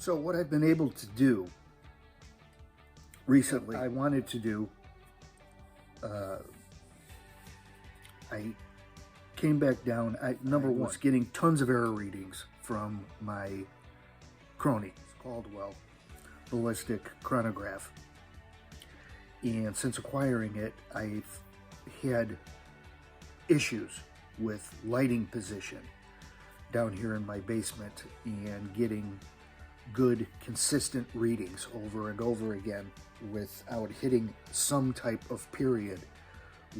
So what I've been able to do recently, I wanted to do, I came back down. Number one, was getting tons of error readings from my crony. It's Caldwell ballistic chronograph. And since acquiring it, I've had issues with lighting position down here in my basement and getting good, consistent readings over and over again without hitting some type of period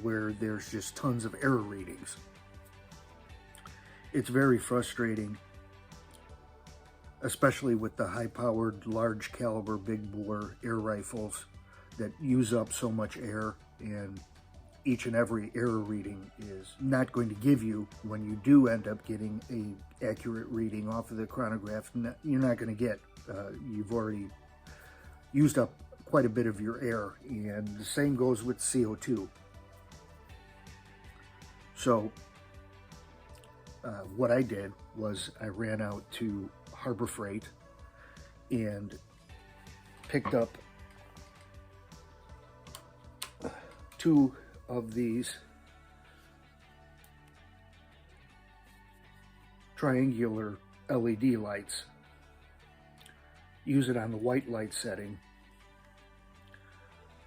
where there's just tons of error readings. It's very frustrating, especially with the high-powered, large caliber, big bore air rifles that use up so much air, and each and every error reading is not going to give you, when you do end up getting a accurate reading off of the chronograph, you're not going to get. You've already used up quite a bit of your air, and the same goes with CO2. So what I did was I ran out to Harbor Freight and picked up 2 of these triangular LED lights. Use it on the white light setting,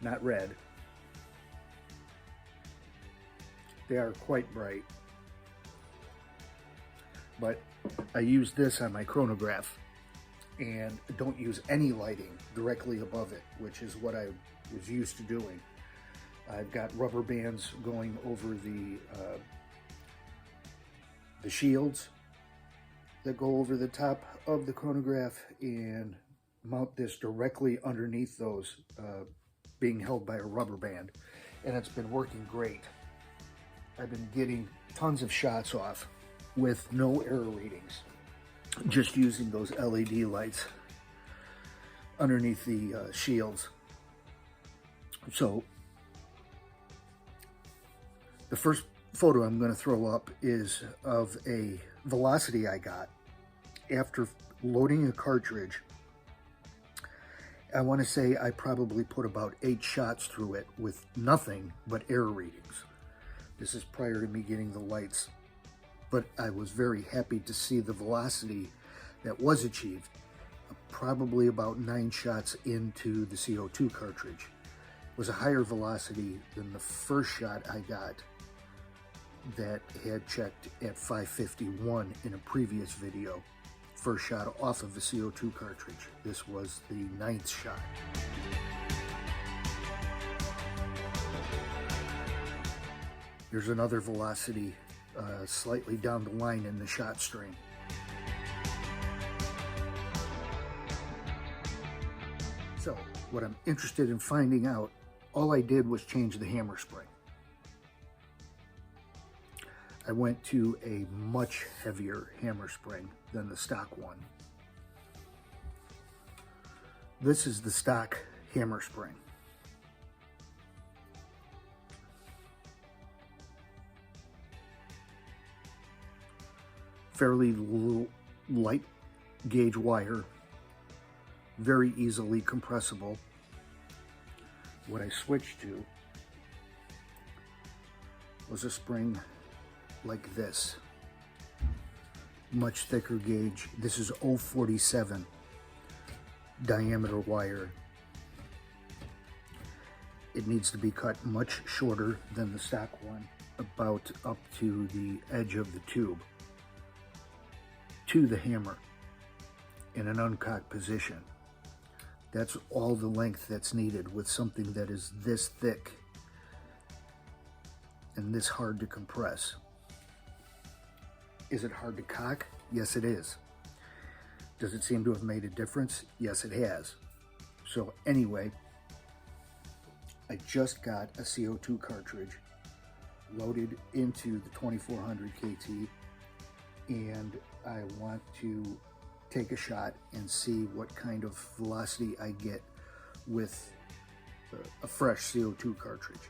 not red. They are quite bright, but I use this on my chronograph and don't use any lighting directly above it, which is what I was used to doing. I've got rubber bands going over the shields that go over the top of the chronograph and mount this directly underneath those, being held by a rubber band, and it's been working great. I've been getting tons of shots off with no error readings, just using those LED lights underneath the shields. So the first photo I'm going to throw up is of a velocity I got after loading a cartridge. I want to say I probably put about 8 shots through it with nothing but error readings. This is prior to me getting the lights, but I was very happy to see the velocity that was achieved, probably about 9 shots into the CO2 cartridge. It was a higher velocity than the first shot I got that had checked at 551 in a previous video. First shot off of the CO2 cartridge. This was the 9th shot. There's another velocity slightly down the line in the shot string. So what I'm interested in finding out, all I did was change the hammer spring. I went to a much heavier hammer spring than the stock one. This is the stock hammer spring. Fairly light gauge wire, very easily compressible. What I switched to was a spring like this, much thicker gauge. This is 047 diameter wire. It needs to be cut much shorter than the stock one, about up to the edge of the tube, to the hammer in an uncocked position. That's all the length that's needed with something that is this thick and this hard to compress. Is it hard to cock? Yes, it is. Does it seem to have made a difference? Yes, it has. So anyway, I just got a CO2 cartridge loaded into the 2400 KT, and I want to take a shot and see what kind of velocity I get with a fresh CO2 cartridge.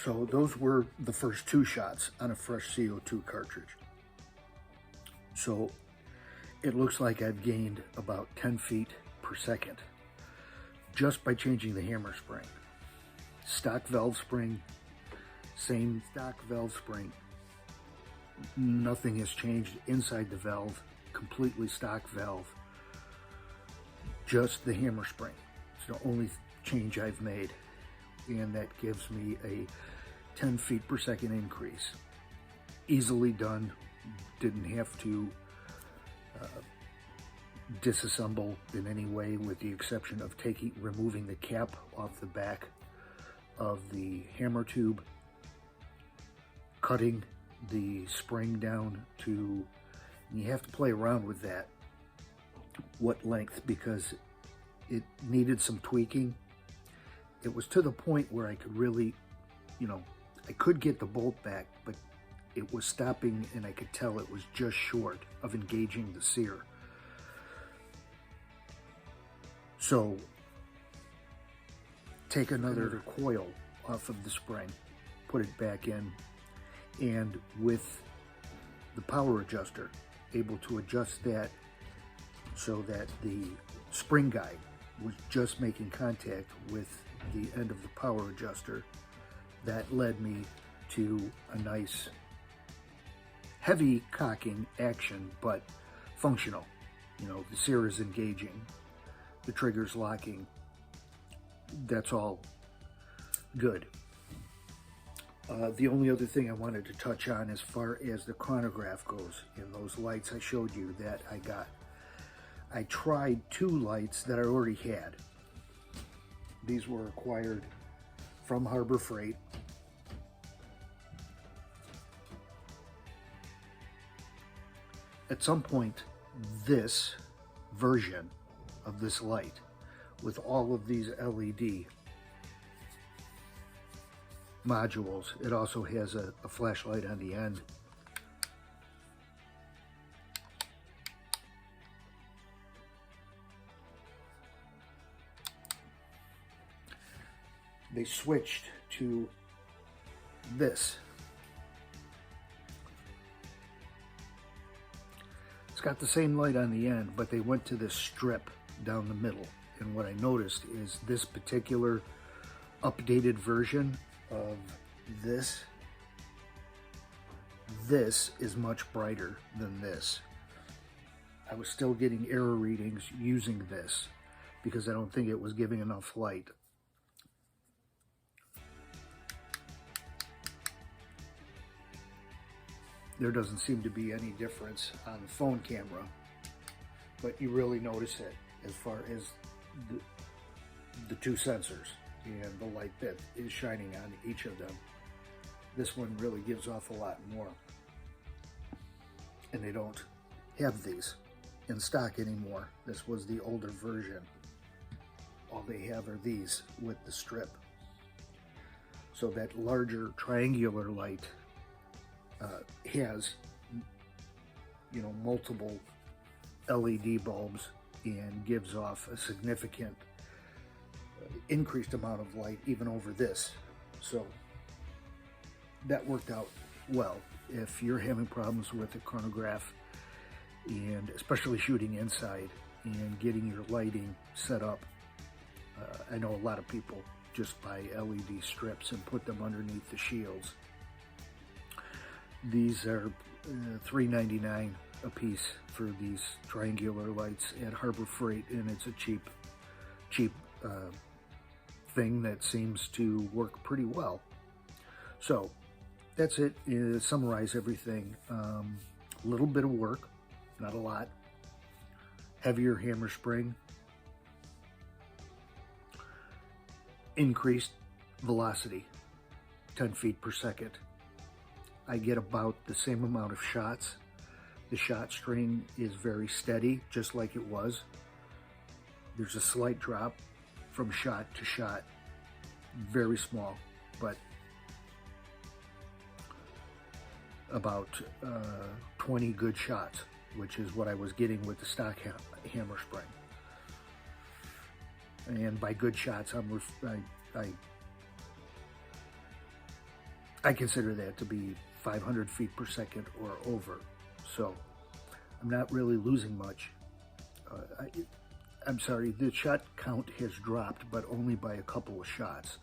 So those were the first 2 shots on a fresh CO2 cartridge. So it looks like I've gained about 10 feet per second just by changing the hammer spring. Stock valve spring, same stock valve spring. Nothing has changed inside the valve, completely stock valve. Just the hammer spring. It's the only change I've made, and that gives me a 10 feet per second increase. Easily done. Didn't have to disassemble in any way, with the exception of removing the cap off the back of the hammer tube, cutting the spring down to, and you have to play around with that, what length, because it needed some tweaking. It was to the point where I could really, I could get the bolt back, but it was stopping, and I could tell it was just short of engaging the sear. So take another coil off of the spring, put it back in, and with the power adjuster, able to adjust that so that the spring guide was just making contact with the end of the power adjuster. That led me to a nice heavy cocking action, but functional. The sear is engaging, the trigger's locking. That's all good. The only other thing I wanted to touch on as far as the chronograph goes, in those lights I showed you that I got, I tried 2 lights that I already had. These were acquired from Harbor Freight. At some point, this version of this light, with all of these LED modules, it also has a flashlight on the end. They switched to this. It's got the same light on the end, but they went to this strip down the middle. And what I noticed is this particular updated version of this is much brighter than this. I was still getting error readings using this because I don't think it was giving enough light. There doesn't seem to be any difference on the phone camera, but you really notice it as far as the 2 sensors and the light that is shining on each of them. This one really gives off a lot more, and they don't have these in stock anymore. This was the older version. All they have are these with the strip. So that larger triangular light has, multiple LED bulbs and gives off a significant increased amount of light even over this. So that worked out well. If you're having problems with the chronograph, and especially shooting inside and getting your lighting set up, I know a lot of people just buy LED strips and put them underneath the shields. These are $3.99 a piece for these triangular lights at Harbor Freight, and it's a cheap thing that seems to work pretty well. So that's it. Summarize everything. A little bit of work, not a lot. Heavier hammer spring, increased velocity, 10 feet per second. I get about the same amount of shots. The shot string is very steady, just like it was. There's a slight drop from shot to shot, very small, but about 20 good shots, which is what I was getting with the stock hammer spring. And by good shots, I consider that to be 500 feet per second or over. So I'm not really losing much. I'm sorry, the shot count has dropped, but only by a couple of shots.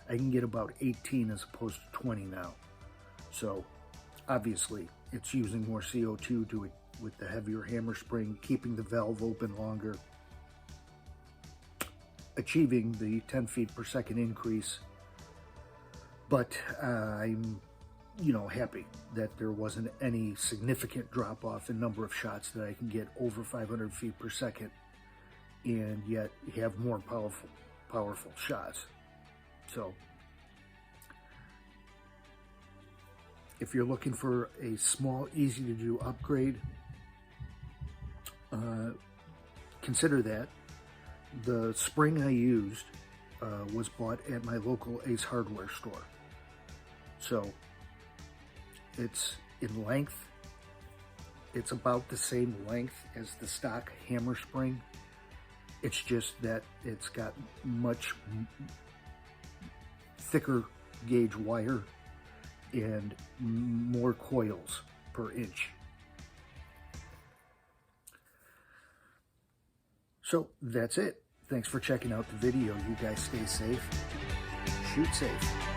I can get about 18 as opposed to 20 now. So obviously it's using more CO2 with the heavier hammer spring, keeping the valve open longer, achieving the 10 feet per second increase. But I'm, happy that there wasn't any significant drop off in number of shots, that I can get over 500 feet per second and yet have more powerful shots. So if you're looking for a small, easy to do upgrade, consider that. The spring I used was bought at my local Ace Hardware store. So it's in length, it's about the same length as the stock hammer spring. It's just that it's got much thicker gauge wire and more coils per inch. So that's it. Thanks for checking out the video. You guys stay safe. Shoot safe.